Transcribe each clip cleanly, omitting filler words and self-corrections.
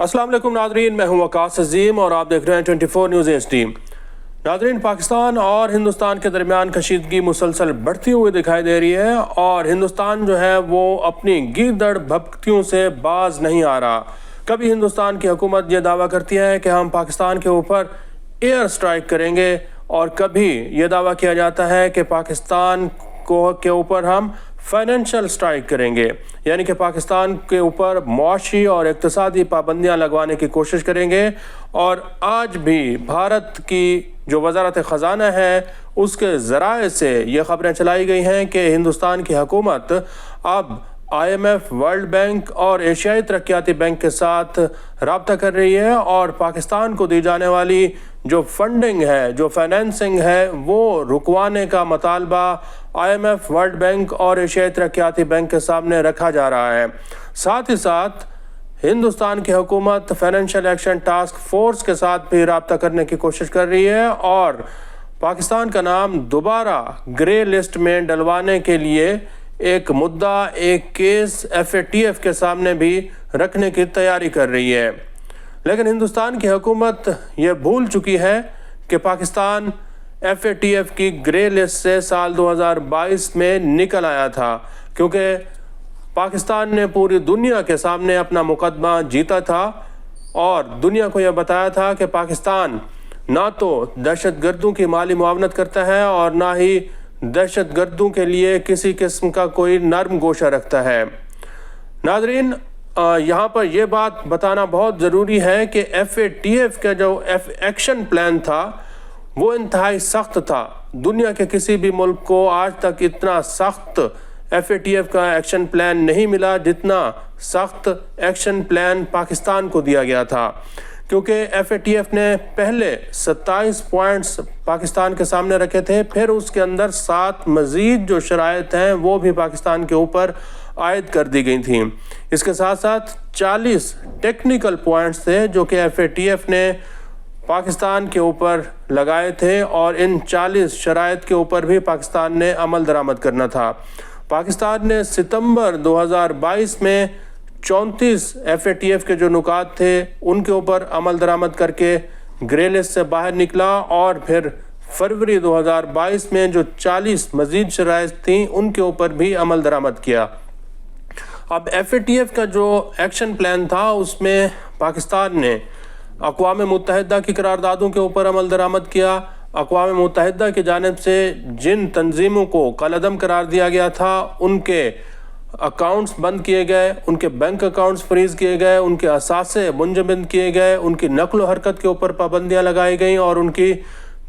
अस्सलाम वालेकुम नाजरीन, मैं हूं वकास अजीम और आप देख रहे हैं 24 न्यूज़ HD। नाजरीन, पाकिस्तान और हिंदुस्तान के दरमियान कशीदगी मुसलसल बढ़ती हुई दिखाई दे रही है और हिंदुस्तान जो है वो अपनी गीदड़ भभकतियों से बाज नहीं आ रहा। कभी हिंदुस्तान की हुकूमत ये दावा करती है कि हम पाकिस्तान के ऊपर एयर स्ट्राइक करेंगे और कभी ये दावा किया जाता है कि पाकिस्तान के ऊपर हम फाइनेंशियल स्ट्राइक करेंगे, यानी कि पाकिस्तान के ऊपर मुआशी और इक़्तिसादी पाबंदियां लगवाने की कोशिश करेंगे। और आज भी भारत की जो वज़ारत ख़ज़ाना है उसके ज़राए से ये ख़बरें चलाई गई हैं कि हिंदुस्तान की हुकूमत अब IMF, वर्ल्ड बैंक और एशियाई तरक्याती बैंक के साथ रब्ता कर रही है और पाकिस्तान को दी जाने वाली जो फंडिंग है, जो फाइनेंसिंग है, वो रुकवाने का मुतालबा IMF, वर्ल्ड बैंक और एशियाई तरक्याती बैंक के सामने रखा जा रहा है। साथ ही साथ हिंदुस्तान की हुकूमत फाइनेंशियल एक्शन टास्क फोर्स के साथ भी रब्ता करने की कोशिश कर रही है और पाकिस्तान का नाम दोबारा ग्रे लिस्ट में डलवाने के लिए एक मुद्दा, एक केस FATF के सामने भी रखने की तैयारी कर रही है। लेकिन हिंदुस्तान की हुकूमत ये भूल चुकी है कि पाकिस्तान FATF की ग्रे लिस्ट से साल 2022 में निकल आया था, क्योंकि पाकिस्तान ने पूरी दुनिया के सामने अपना मुकदमा जीता था और दुनिया को यह बताया था कि पाकिस्तान ना तो दहशतगर्दों की माली मुआवनत करता है और ना ही दहशतगर्दों के लिए किसी किस्म का कोई नरम गोशा रखता है। नाजरीन, यहाँ पर यह बात बताना बहुत ज़रूरी है कि FATF का जो एक्शन प्लान था वो इंतहाई सख्त था। दुनिया के किसी भी मुल्क को आज तक इतना सख्त FATF का एक्शन प्लान नहीं मिला जितना सख्त एक्शन प्लान पाकिस्तान को दिया गया था, क्योंकि FATF ने पहले 27 पॉइंट्स पाकिस्तान के सामने रखे थे, फिर उसके अंदर 7 मज़ीद जो शराइत हैं वो भी पाकिस्तान के ऊपर आयद कर दी गई थी। इसके साथ साथ 40 टेक्निकल पॉइंट्स थे जो कि FATF ने पाकिस्तान के ऊपर लगाए थे और इन 40 शराइत के ऊपर भी पाकिस्तान ने अमल दरामद करना था। पाकिस्तान ने सितंबर 2022 में 34 FATF के जो नुकात थे उनके ऊपर अमल दरामद करके ग्रे लिस्ट से बाहर निकला और फिर फरवरी 2022 में जो 40 मज़ीद शराइत थी उनके ऊपर भी अमल दरामद किया। अब FATF का जो एक्शन प्लान था उसमें पाकिस्तान ने अक़वाम मुत्तहिदा की करारदादों के ऊपर अमल दरामद किया। अक़वाम मुत्तहिदा की जानिब से जिन तंजीमों को कलअदम करार दिया गया था उनके अकाउंट्स बंद किए गए, उनके बैंक अकाउंट्स फ्रीज़ किए गए, उनके असासे मुंजमद किए गए, उनकी नक़्ल हरकत के ऊपर पाबंदियाँ लगाई गई और उनकी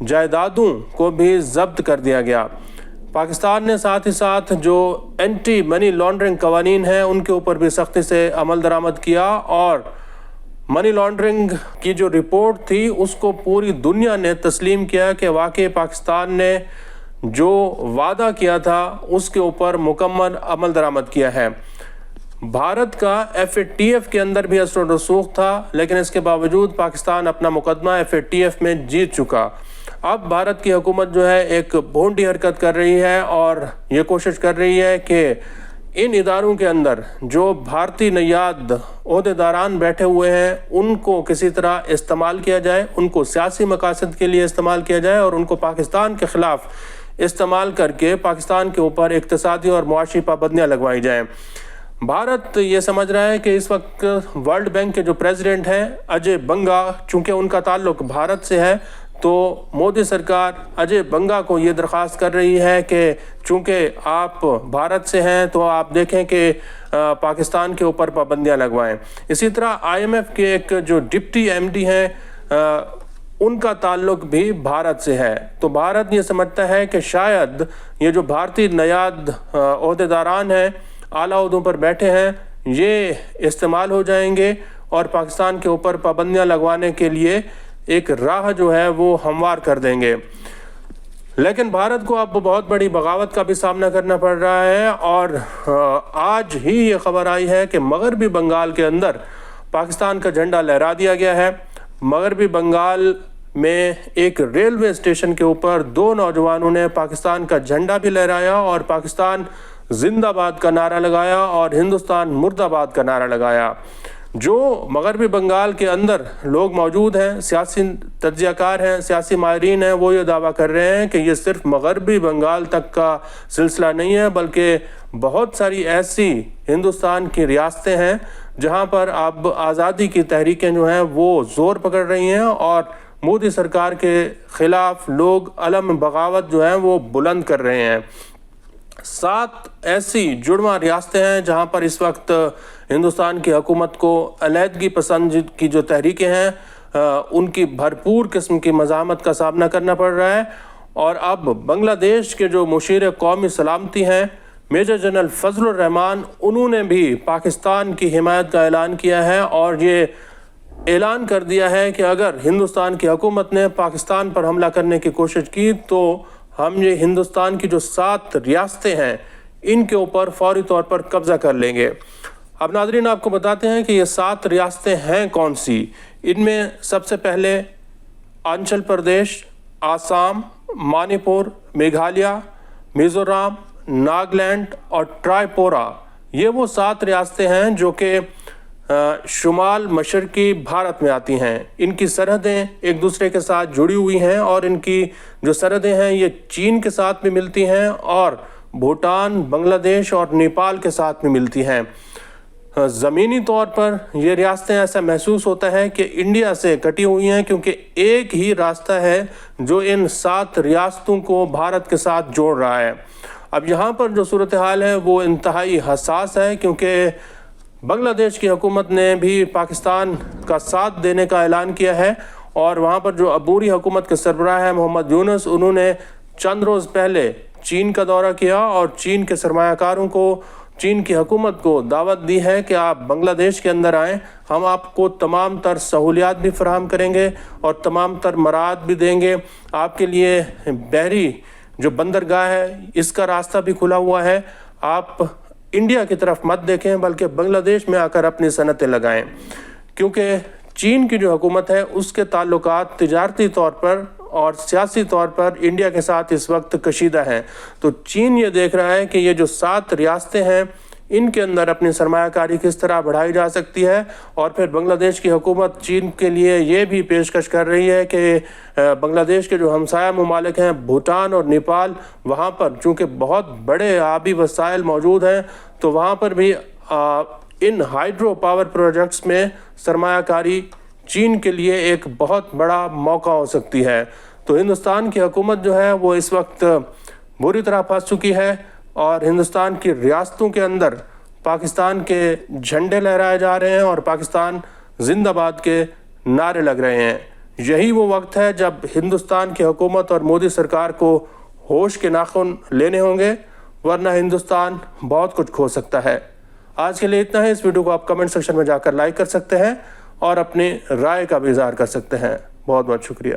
जायदादों को भी ज़ब्त कर दिया गया। पाकिस्तान ने साथ ही साथ जो एंटी मनी लॉन्ड्रिंग कवानीन हैं उनके ऊपर भी सख्ती से अमल दरामद किया और मनी लॉन्ड्रिंग की जो रिपोर्ट थी उसको पूरी दुनिया ने तस्लीम किया कि वाकई पाकिस्तान ने जो वादा किया था उसके ऊपर मुकम्मल अमल दरामद किया है। भारत का FATF के अंदर भी असर रसूख था, लेकिन इसके बावजूद पाकिस्तान अपना मुकदमा FATF में जीत चुका। अब भारत की हुकूमत जो है एक भोंडी हरकत कर रही है और ये कोशिश कर रही है कि इन इदारों के अंदर जो भारतीय नयाद ओहदेदारान बैठे हुए हैं उनको किसी तरह इस्तेमाल किया जाए, उनको सियासी मकासद के लिए इस्तेमाल किया जाए और उनको पाकिस्तान के ख़िलाफ़ इस्तेमाल करके पाकिस्तान के ऊपर इक़्तिसादी और मुआशी पाबंदियाँ लगवाई जाएँ। भारत ये समझ रहा है कि इस वक्त वर्ल्ड बैंक के जो प्रेसिडेंट हैं अजय बंगा, चूँकि उनका ताल्लुक़ भारत से है, तो मोदी सरकार अजय बंगा को ये दरख्वास्त कर रही है कि चूँकि आप भारत से हैं तो आप देखें कि पाकिस्तान के ऊपर पाबंदियाँ लगवाएं। इसी तरह IMF के एक जो डिप्टी MD हैं उनका ताल्लुक़ भी भारत से है, तो भारत ये समझता है कि शायद ये जो भारतीय नयाद ओहदेदारान हैं, आला ओहदों पर बैठे हैं, ये इस्तेमाल हो जाएंगे और पाकिस्तान के ऊपर पाबंदियाँ लगवाने के लिए एक राह जो है वो हमवार कर देंगे। लेकिन भारत को अब बहुत बड़ी बगावत का भी सामना करना पड़ रहा है और आज ही ये खबर आई है कि मगरबी बंगाल के अंदर पाकिस्तान का झंडा लहरा दिया गया है। मगरबी बंगाल में एक रेलवे स्टेशन के ऊपर 2 नौजवानों ने पाकिस्तान का झंडा भी लहराया और पाकिस्तान जिंदाबाद का नारा लगाया और हिंदुस्तान मुर्दाबाद का नारा लगाया। جو مغربی بنگال کے اندر لوگ موجود ہیں، سیاسی تجزیہ کار ہیں، سیاسی ماہرین ہیں، وہ یہ دعویٰ کر رہے ہیں کہ یہ صرف مغربی بنگال تک کا سلسلہ نہیں ہے، بلکہ بہت ساری ایسی ہندوستان کی ریاستیں ہیں جہاں پر اب آزادی کی تحریکیں جو ہیں وہ زور پکڑ رہی ہیں اور مودی سرکار کے خلاف لوگ علم بغاوت جو ہیں وہ بلند کر رہے ہیں۔ 7 ایسی جڑواں ریاستیں ہیں جہاں پر اس وقت ہندوستان کی حکومت کو علیحدگی پسند کی جو تحریکیں ہیں ان کی بھرپور قسم کی مزاحمت کا سامنا کرنا پڑ رہا ہے۔ اور اب بنگلہ دیش کے جو مشیر قومی سلامتی ہیں میجر جنرل فضل الرحمان، انہوں نے بھی پاکستان کی حمایت کا اعلان کیا ہے اور یہ اعلان کر دیا ہے کہ اگر ہندوستان کی حکومت نے پاکستان پر حملہ کرنے کی کوشش کی تو ہم یہ ہندوستان کی جو 7 ریاستیں ہیں ان کے اوپر فوری طور پر قبضہ کر لیں گے۔ اب ناظرین آپ کو بتاتے ہیں کہ یہ 7 ریاستیں ہیں کون سی۔ ان میں سب سے پہلے اروناچل پردیش، آسام، منی پور، میگھالیہ، میزورام، ناگالینڈ اور تریپورہ، یہ وہ 7 ریاستیں ہیں جو کہ شمال مشرقی بھارت میں آتی ہیں۔ ان کی سرحدیں ایک دوسرے کے ساتھ جڑی ہوئی ہیں اور ان کی جو سرحدیں ہیں یہ چین کے ساتھ بھی ملتی ہیں اور بھوٹان، بنگلہ دیش اور نیپال کے ساتھ بھی ملتی ہیں۔ زمینی طور پر یہ ریاستیں ایسا محسوس ہوتا ہے کہ انڈیا سے کٹی ہوئی ہیں، کیونکہ ایک ہی راستہ ہے جو ان 7 ریاستوں کو بھارت کے ساتھ جوڑ رہا ہے۔ اب یہاں پر جو صورتحال ہے وہ انتہائی حساس ہے، کیونکہ بنگلہ دیش کی حکومت نے بھی پاکستان کا ساتھ دینے کا اعلان کیا ہے اور وہاں پر جو عبوری حکومت کے سربراہ ہیں محمد یونس، انہوں نے چند روز پہلے چین کا دورہ کیا اور چین کے سرمایہ کاروں کو، چین کی حکومت کو دعوت دی ہے کہ آپ بنگلہ دیش کے اندر آئیں، ہم آپ کو تمام تر سہولیات بھی فراہم کریں گے اور تمام تر مراعات بھی دیں گے۔ آپ کے لیے بحری جو بندرگاہ ہے اس کا راستہ بھی کھلا ہوا ہے، آپ انڈیا کی طرف مت دیکھیں بلکہ بنگلہ دیش میں آ کر اپنی صنعتیں لگائیں، کیونکہ چین کی جو حکومت ہے اس کے تعلقات تجارتی طور پر اور سیاسی طور پر انڈیا کے ساتھ اس وقت کشیدہ ہیں۔ تو چین یہ دیکھ رہا ہے کہ یہ جو 7 ریاستیں ہیں ان کے اندر اپنی سرمایہ کاری کس طرح بڑھائی جا سکتی ہے، اور پھر بنگلہ دیش کی حکومت چین کے لیے یہ بھی پیشکش کر رہی ہے کہ بنگلہ دیش کے جو ہمسایہ ممالک ہیں بھوٹان اور نیپال، وہاں پر چونکہ بہت بڑے آبی وسائل موجود ہیں تو وہاں پر بھی ان ہائیڈرو پاور پروجیکٹس میں سرمایہ کاری چین کے لیے ایک بہت بڑا موقع ہو سکتی ہے۔ تو ہندوستان کی حکومت جو ہے وہ اس وقت بری طرح پھنس چکی ہے اور ہندوستان کی ریاستوں کے اندر پاکستان کے جھنڈے لہرائے جا رہے ہیں اور پاکستان زندہ باد کے نعرے لگ رہے ہیں۔ یہی وہ وقت ہے جب ہندوستان کی حکومت اور مودی سرکار کو ہوش کے ناخن لینے ہوں گے، ورنہ ہندوستان بہت کچھ کھو سکتا ہے۔ آج کے لیے اتنا ہے۔ اس ویڈیو کو آپ کمنٹ سیکشن میں جا کر لائک کر سکتے ہیں اور اپنی رائے کا بھی اظہار کر سکتے ہیں۔ بہت بہت شکریہ۔